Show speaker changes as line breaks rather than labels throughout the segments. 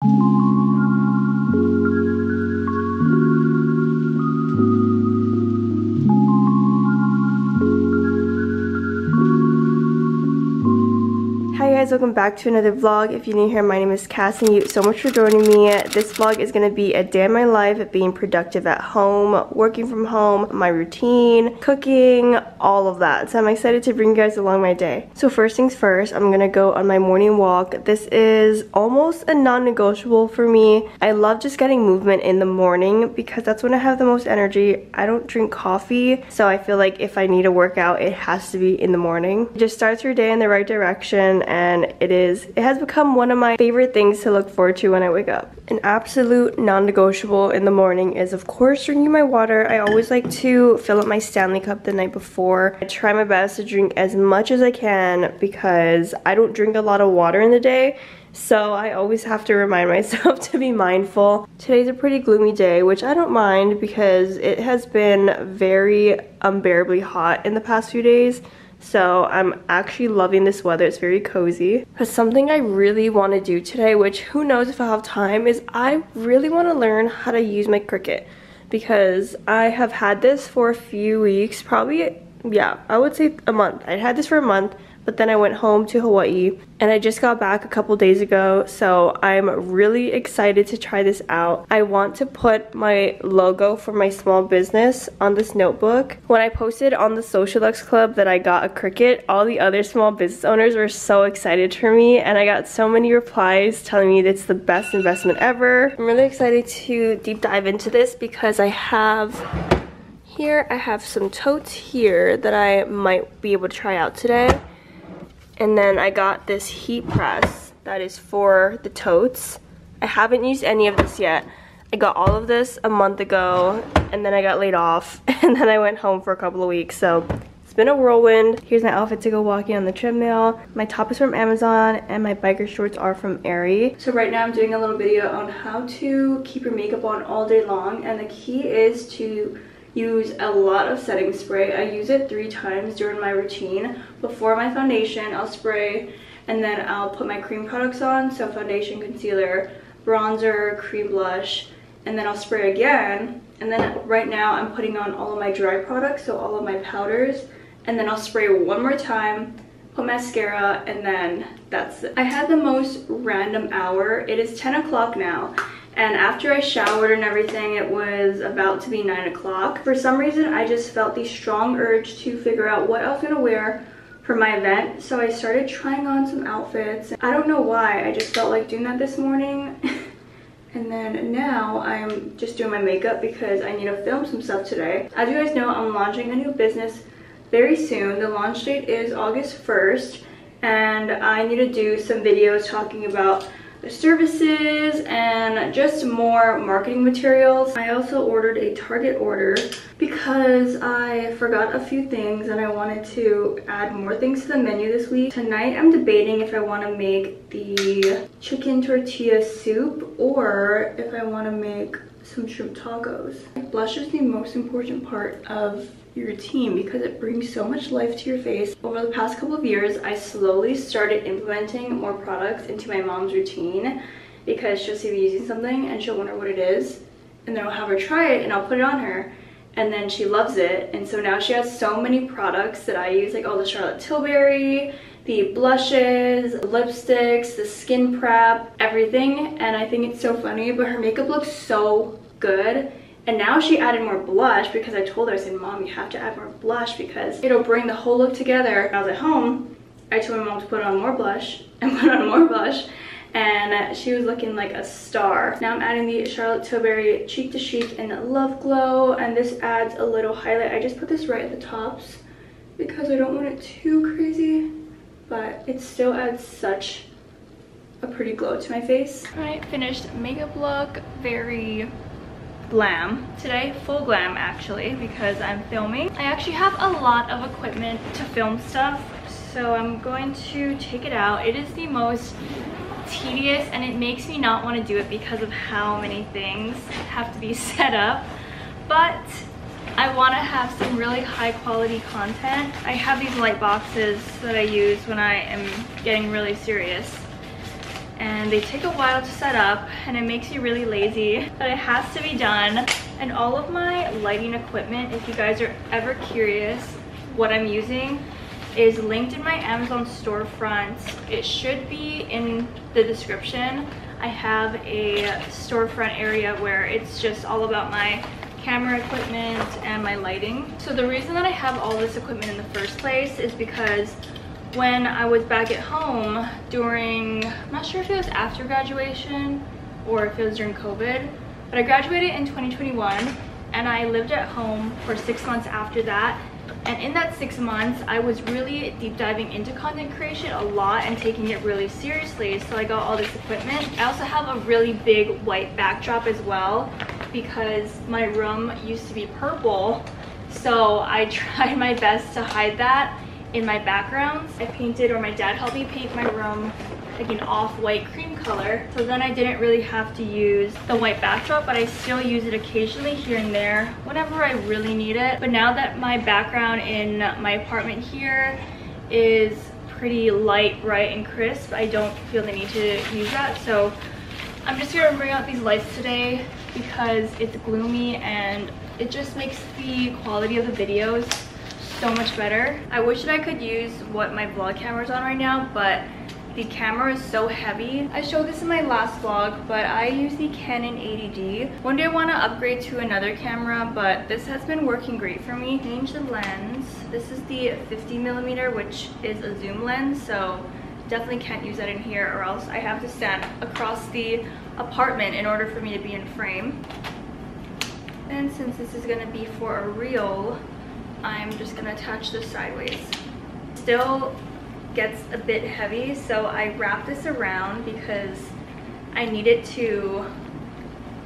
Hi guys, welcome back to another vlog. If you're new here, my name is Cass, and you so much for joining me. This vlog is going to be a day in my life, being productive at home, working from home, my routine, cooking, all of that. So I'm excited to bring you guys along my day. So first things first, I'm going to go on my morning walk. This is almost a non-negotiable for me. I love just getting movement in the morning because that's when I have the most energy. I don't drink coffee, so I feel like if I need a workout, it has to be in the morning. It just starts your day in the right direction, and it has become one of my favorite things to look forward to when I wake up. An absolute non-negotiable in the morning is, of course, drinking my water. I always like to fill up my Stanley Cup the night before. I try my best to drink as much as I can because I don't drink a lot of water in the day, so I always have to remind myself to be mindful. Today's a pretty gloomy day, which I don't mind because it has been very unbearably hot in the past few days. So I'm actually loving this weather. It's very cozy. But something I really want to do today, which who knows if I'll have time, is I really want to learn how to use my Cricut, because I have had this for a few weeks, probably, yeah, I would say a month. I had this for a month, but then I went home to Hawaii and I just got back a couple days ago, so I'm really excited to try this out. I want to put my logo for my small business on this notebook. When I posted on the Socialux Club that I got a Cricut, all the other small business owners were so excited for me, and I got so many replies telling me it's the best investment ever. I'm really excited to deep dive into this because I have some totes here that I might be able to try out today. And then I got this heat press that is for the totes. I haven't used any of this yet. I got all of this a month ago, and then I got laid off, and then I went home for a couple of weeks, so it's been a whirlwind. Here's my outfit to go walking on the treadmill. My top is from Amazon, and my biker shorts are from Aerie. So right now I'm doing a little video on how to keep your makeup on all day long, and the key is to use a lot of setting spray. I use it 3 times during my routine. Before my foundation, I'll spray, and then I'll put my cream products on, so foundation, concealer, bronzer, cream blush, and then I'll spray again. And then right now I'm putting on all of my dry products, so all of my powders, and then I'll spray one more time, put mascara, and then that's it. I had the most random hour. It is 10 o'clock now. And after I showered and everything, it was about to be 9 o'clock. For some reason, I just felt the strong urge to figure out what I was gonna wear for my event. So I started trying on some outfits. I don't know why, I just felt like doing that this morning. And then now I'm just doing my makeup because I need to film some stuff today. As you guys know, I'm launching a new business very soon. The launch date is August 1st. And I need to do some videos talking about the services and just more marketing materials. I also ordered a Target order because I forgot a few things and I wanted to add more things to the menu this week. Tonight I'm debating if I want to make the chicken tortilla soup or if I want to make some shrimp tacos. Blush is the most important part of your routine because it brings so much life to your face. Over the past couple of years, I slowly started implementing more products into my mom's routine because she'll see me using something and she'll wonder what it is, and then I'll have her try it and I'll put it on her, and then she loves it. And so now she has so many products that I use, like all the Charlotte Tilbury, the blushes, lipsticks, the skin prep, everything. And I think it's so funny, but her makeup looks so good. And now she added more blush because I told her, I said, Mom, you have to add more blush because it'll bring the whole look together. When I was at home, I told my mom to put on more blush and put on more blush, and she was looking like a star. Now I'm adding the Charlotte Tilbury Cheek to Chic in Love Glow, and this adds a little highlight. I just put this right at the tops because I don't want it too crazy, but it still adds such a pretty glow to my face. Alright, finished makeup look, very glam. Today, full glam actually, because I'm filming. I actually have a lot of equipment to film stuff, so I'm going to take it out. It is the most tedious and it makes me not want to do it because of how many things have to be set up, but I want to have some really high quality content. I have these light boxes that I use when I am getting really serious,
and they take a while to set up and it makes you really lazy, but it has to be done. And all of my lighting equipment, if you guys are ever curious what I'm using, is linked in my Amazon storefront. It should be in the description. I have a storefront area where it's just all about my camera equipment and my lighting. So the reason that I have all this equipment in the first place is because when I was back at home during, I'm not sure if it was after graduation or if it was during COVID, but I graduated in 2021 and I lived at home for 6 months after that. And in that 6 months, I was really deep diving into content creation a lot and taking it really seriously. So I got all this equipment. I also have a really big white backdrop as well because my room used to be purple. So I tried my best to hide that in my backgrounds. I painted, or my dad helped me paint my room like an off-white cream color. So then I didn't really have to use the white backdrop, but I still use it occasionally here and there whenever I really need it. But now that my background in my apartment here is pretty light, bright, and crisp, I don't feel the need to use that. So I'm just gonna bring out these lights today because it's gloomy and it just makes the quality of the videos so much better. I wish that I could use what my vlog camera is on right now, but the camera is so heavy. I showed this in my last vlog, but I use the Canon 80D. One day I want to upgrade to another camera, but this has been working great for me. Change the lens. This is the 50mm, which is a zoom lens, so definitely can't use that in here or else I have to stand across the apartment in order for me to be in frame. And since this is going to be for a reel, I'm just going to attach this sideways. Still gets a bit heavy, so I wrap this around because I need it to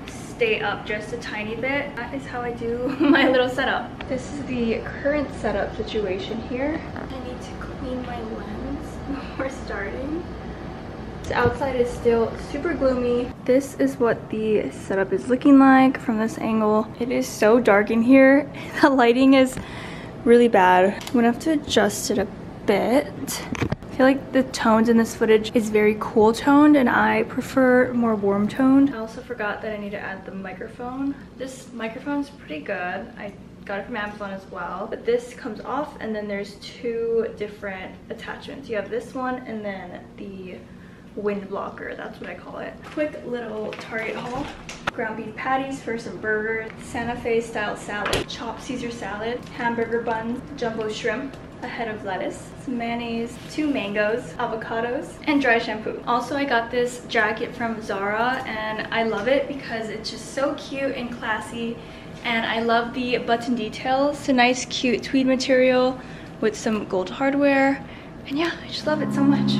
stay up just a tiny bit. That is how I do my little setup. This is the current setup situation here. I need to clean my lens before starting. The outside is still super gloomy. This is what the setup is looking like from this angle. It is so dark in here. The lighting is really bad. I'm gonna have to adjust it a bit. I feel like the tones in this footage is very cool toned and I prefer more warm toned. I also forgot that I need to add the microphone. This microphone's pretty good. I got it from Amazon as well. But this comes off and then there's two different attachments. You have this one and then the wind blocker, that's what I call it. Quick little Target haul. Ground beef patties for some burgers, Santa Fe style salad, chopped Caesar salad, hamburger buns, jumbo shrimp, a head of lettuce, some mayonnaise, 2 mangoes, avocados, and dry shampoo. Also, I got this jacket from Zara and I love it because it's just so cute and classy, and I love the button details. It's a nice cute tweed material with some gold hardware, and yeah, I just love it so much.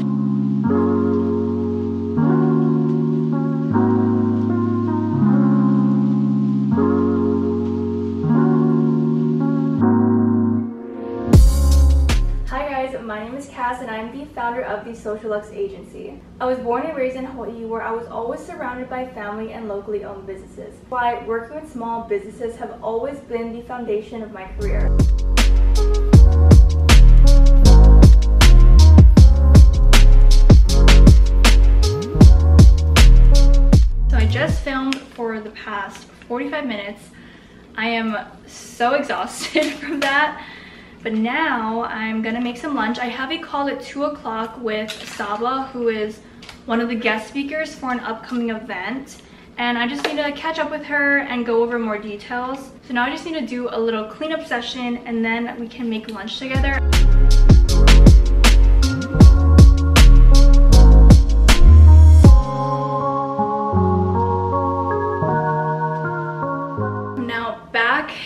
My name is Cass and I'm the founder of the Social Lux Agency. I was born and raised in Hawaii where I was always surrounded by family and locally owned businesses. Why working with small businesses have always been the foundation of my career. So I just filmed for the past 45 minutes. I am so exhausted from that. But now I'm gonna make some lunch. I have a call at 2 o'clock with Saba, who is one of the guest speakers for an upcoming event. And I just need to catch up with her and go over more details. So now I just need to do a little cleanup session and then we can make lunch together.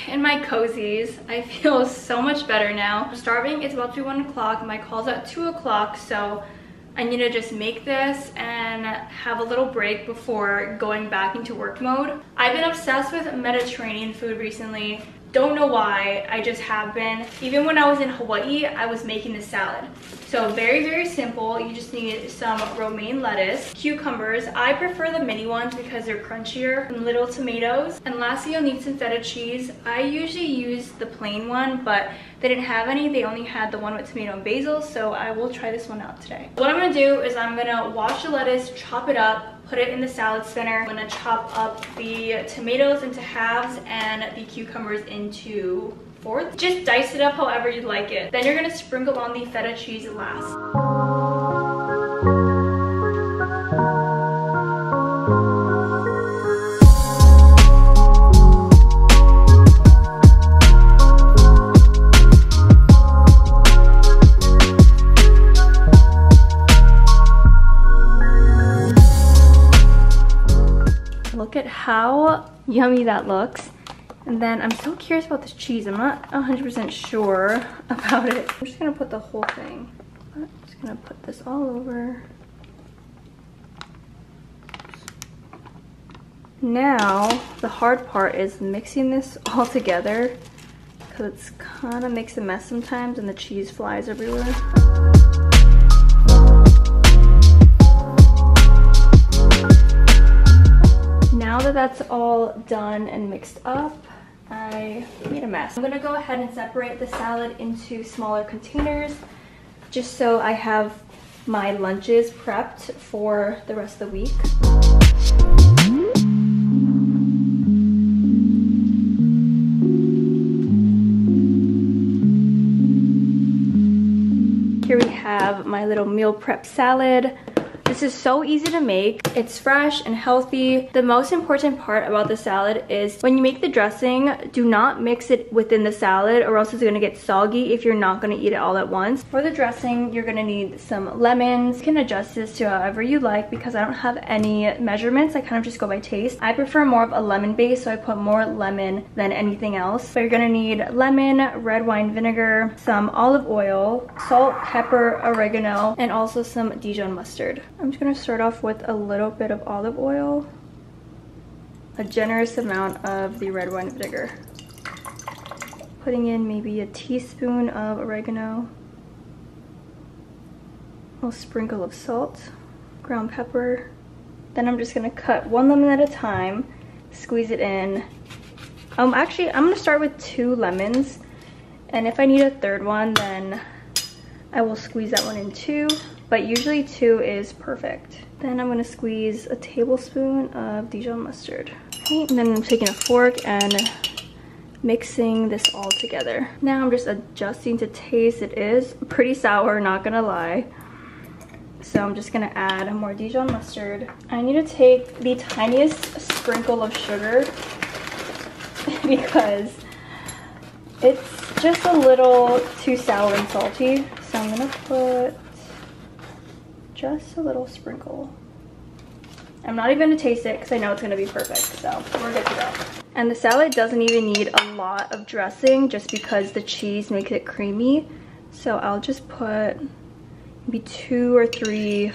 In my cozies, I feel so much better now. I'm starving. It's about to be 1 o'clock. My call's at 2 o'clock, so I need to just make this and have a little break before going back into work mode. I've been obsessed with Mediterranean food recently. Don't know why, I just have been. Even when I was in Hawaii, I was making this salad. So very, very simple. You just need some romaine lettuce, cucumbers. I prefer the mini ones because they're crunchier, and little tomatoes. And lastly, you'll need some feta cheese. I usually use the plain one, but they didn't have any. They only had the one with tomato and basil, so I will try this one out today. What I'm gonna do is I'm gonna wash the lettuce, chop it up, put it in the salad spinner. I'm gonna chop up the tomatoes into halves and the cucumbers into fourths. Just dice it up however you'd like it. Then you're gonna sprinkle on the feta cheese last. Look at how yummy that looks. And then I'm so curious about this cheese. I'm not 100% sure about it. I'm just gonna put the whole thing. I'm just gonna put this all over. Now, the hard part is mixing this all together because it's kind of makes a mess sometimes and the cheese flies everywhere. Now that that's all done and mixed up, I made a mess. I'm gonna go ahead and separate the salad into smaller containers just so I have my lunches prepped for the rest of the week. Here we have my little meal prep salad. This is so easy to make. It's fresh and healthy. The most important part about the salad is when you make the dressing, do not mix it within the salad or else it's gonna get soggy if you're not gonna eat it all at once. For the dressing, you're gonna need some lemons. You can adjust this to however you like because I don't have any measurements. I kind of just go by taste. I prefer more of a lemon base, so I put more lemon than anything else. But you're gonna need lemon, red wine vinegar, some olive oil, salt, pepper, oregano, and also some Dijon mustard. I'm just gonna start off with a little bit of olive oil, a generous amount of the red wine vinegar, putting in maybe a teaspoon of oregano, a little sprinkle of salt, ground pepper. Then I'm just gonna cut one lemon at a time, squeeze it in. Actually, I'm gonna start with 2 lemons, and if I need a third one, then I will squeeze that one in too. But usually 2 is perfect. Then I'm gonna squeeze a tablespoon of Dijon mustard. Okay, and then I'm taking a fork and mixing this all together. Now I'm just adjusting to taste. It is pretty sour, not gonna lie. So I'm just gonna add more Dijon mustard. I need to take the tiniest sprinkle of sugar because it's just a little too sour and salty. So I'm gonna put just a little sprinkle. I'm not even gonna taste it because I know it's gonna be perfect, so we're good to go. And the salad doesn't even need a lot of dressing just because the cheese makes it creamy. So I'll just put maybe 2 or 3,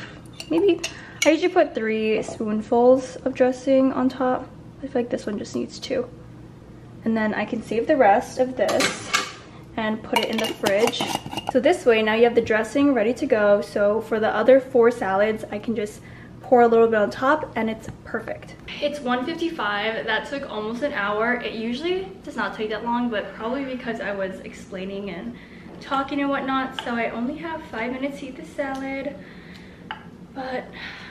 maybe, I usually put 3 spoonfuls of dressing on top. I feel like this one just needs 2. And then I can save the rest of this and put it in the fridge. So this way, now you have the dressing ready to go. So for the other 4 salads, I can just pour a little bit on top and it's perfect. It's 1:55, that took almost an hour. It usually does not take that long, but probably because I was explaining and talking and whatnot. So I only have 5 minutes to eat the salad, but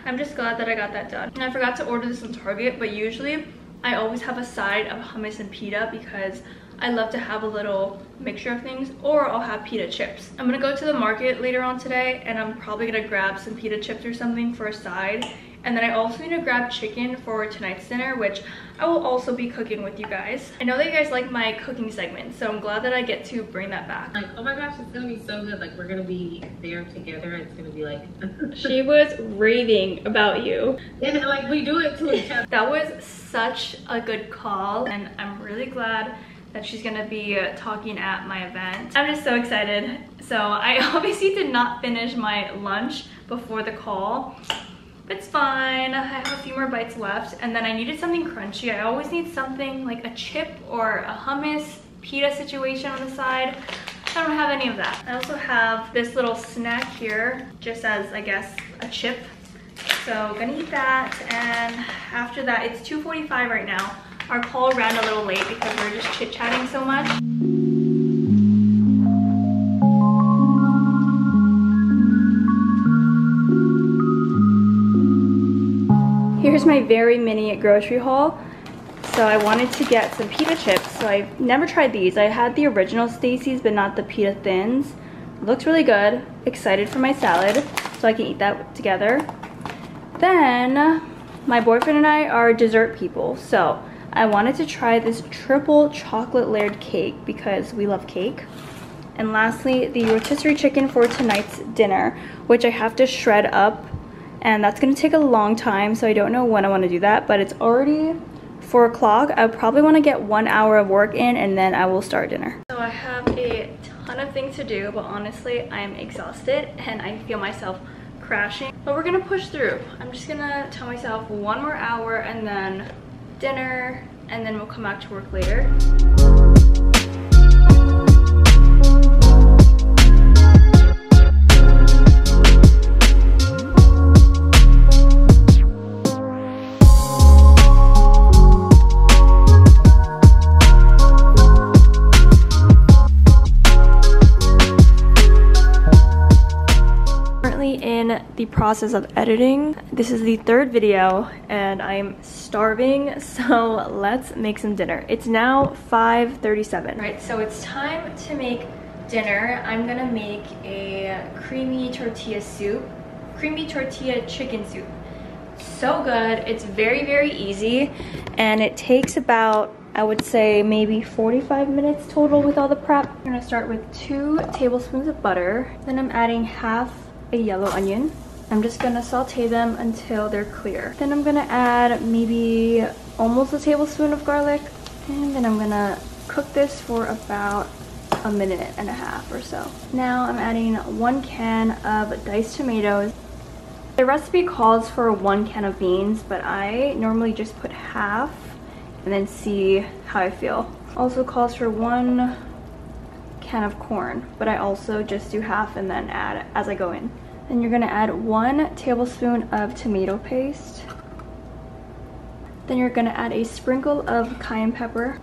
I'm just glad that I got that done. And I forgot to order this on Target, but usually I always have a side of hummus and pita because I love to have a little mixture of things, or I'll have pita chips. I'm gonna go to the market later on today and I'm probably gonna grab some pita chips or something for a side. And then I also need to grab chicken for tonight's dinner, which I will also be cooking with you guys. I know that you guys like my cooking segment, so I'm glad that I get to bring that back.
Like, oh my gosh, it's gonna be so good. Like, we're gonna be there together. It's gonna be like...
She was raving about you.
And like, we do it to each other.
That was such a good call, and I'm really glad that she's gonna be talking at my event. I'm just so excited. So I obviously did not finish my lunch before the call. It's fine, I have a few more bites left, and then I needed something crunchy. I always need something like a chip or a hummus pita situation on the side. I don't have any of that. I also have this little snack here, just as, I guess, a chip. So gonna eat that, and after that, it's 2:45 right now. Our call ran a little late because we're just chit-chatting so much. Here's my very mini grocery haul. So I wanted to get some pita chips. So I've never tried these. I had the original Stacy's, but not the pita thins. Looks really good. Excited for my salad, so I can eat that together. Then my boyfriend and I are dessert people, so I wanted to try this triple chocolate layered cake because we love cake. And lastly, the rotisserie chicken for tonight's dinner, which I have to shred up, and that's gonna take a long time, so I don't know when I want to do that, but it's already 4 o'clock. I probably want to get 1 hour of work in, and then I will start dinner. So I have a ton of things to do, but honestly I am exhausted and I feel myself crashing, but we're gonna push through. I'm just gonna tell myself 1 more hour and then dinner, and then we'll come back to work later. In the process of editing. This is the 3rd video and I'm starving, so let's make some dinner. It's now 5:37. Right, so it's time to make dinner. I'm gonna make a creamy tortilla chicken soup. So good. It's very, very easy, and it takes about, I would say, maybe 45 minutes total with all the prep. I'm gonna start with 2 tablespoons of butter. Then I'm adding half a yellow onion. I'm just gonna saute them until they're clear. Then I'm gonna add maybe almost a tablespoon of garlic, and then I'm gonna cook this for about 1.5 minutes or so. Now I'm adding 1 can of diced tomatoes. The recipe calls for 1 can of beans, but I normally just put half and then see how I feel. Also calls for 1 can of corn, but I also just do half and then add as I go in. Then you're gonna add 1 tablespoon of tomato paste. Then you're gonna add a sprinkle of cayenne pepper,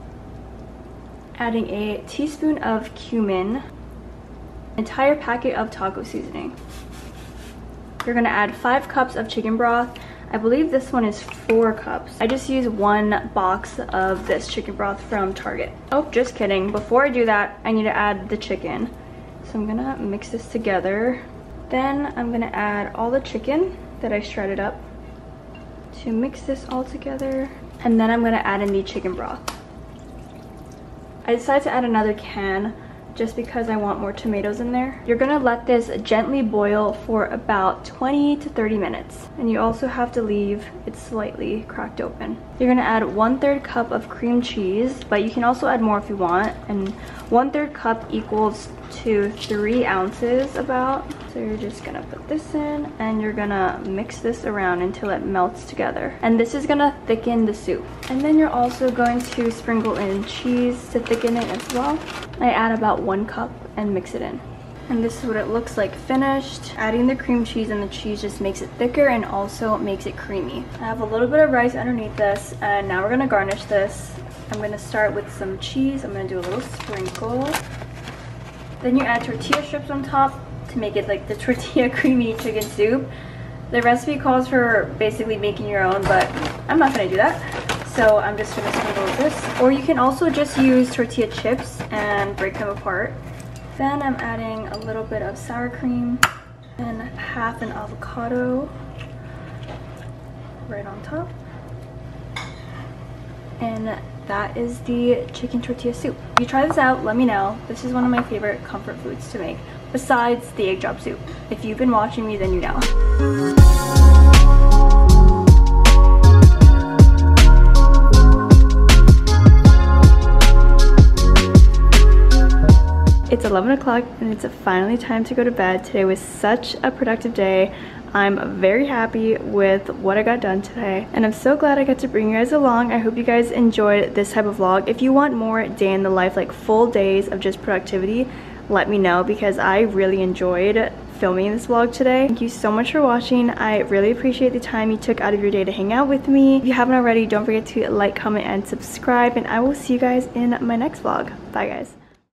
adding a teaspoon of cumin, entire packet of taco seasoning. You're gonna add 5 cups of chicken broth. I believe this one is 4 cups. I just use 1 box of this chicken broth from Target. Oh, just kidding. Before I do that, I need to add the chicken. So I'm gonna mix this together. Then I'm gonna add all the chicken that I shredded up to mix this all together. And then I'm gonna add in the chicken broth. I decided to add another can just because I want more tomatoes in there. You're gonna let this gently boil for about 20 to 30 minutes. And you also have to leave it slightly cracked open. You're gonna add 1/3 cup of cream cheese, but you can also add more if you want. And 1/3 cup equals to 3 ounces about. So you're just gonna put this in and you're gonna mix this around until it melts together. And this is gonna thicken the soup. And then you're also going to sprinkle in cheese to thicken it as well. I add about 1 cup and mix it in. And this is what it looks like finished. Adding the cream cheese, and the cheese just makes it thicker and also makes it creamy. I have a little bit of rice underneath this, and now we're gonna garnish this. I'm gonna start with some cheese. I'm gonna do a little sprinkle. Then you add tortilla strips on top to make it like the tortilla creamy chicken soup. The recipe calls for basically making your own, but I'm not gonna do that. So I'm just gonna sprinkle with this. Or you can also just use tortilla chips and break them apart. Then I'm adding a little bit of sour cream and half an avocado right on top. And that is the chicken tortilla soup. If you try this out, let me know. This is one of my favorite comfort foods to make, besides the egg drop soup. If you've been watching me, then you know. It's 11 o'clock and it's finally time to go to bed. Today was such a productive day.
I'm very happy with what I got done today, and I'm so glad I got to bring you guys along. I hope you guys enjoyed this type of vlog. If you want more day in the life, like full days of just productivity, let me know, because I really enjoyed filming this vlog today. Thank you so much for watching. I really appreciate the time you took out of your day to hang out with me. If you haven't already, don't forget to like, comment, and subscribe, and I will see you guys in my next vlog. Bye guys.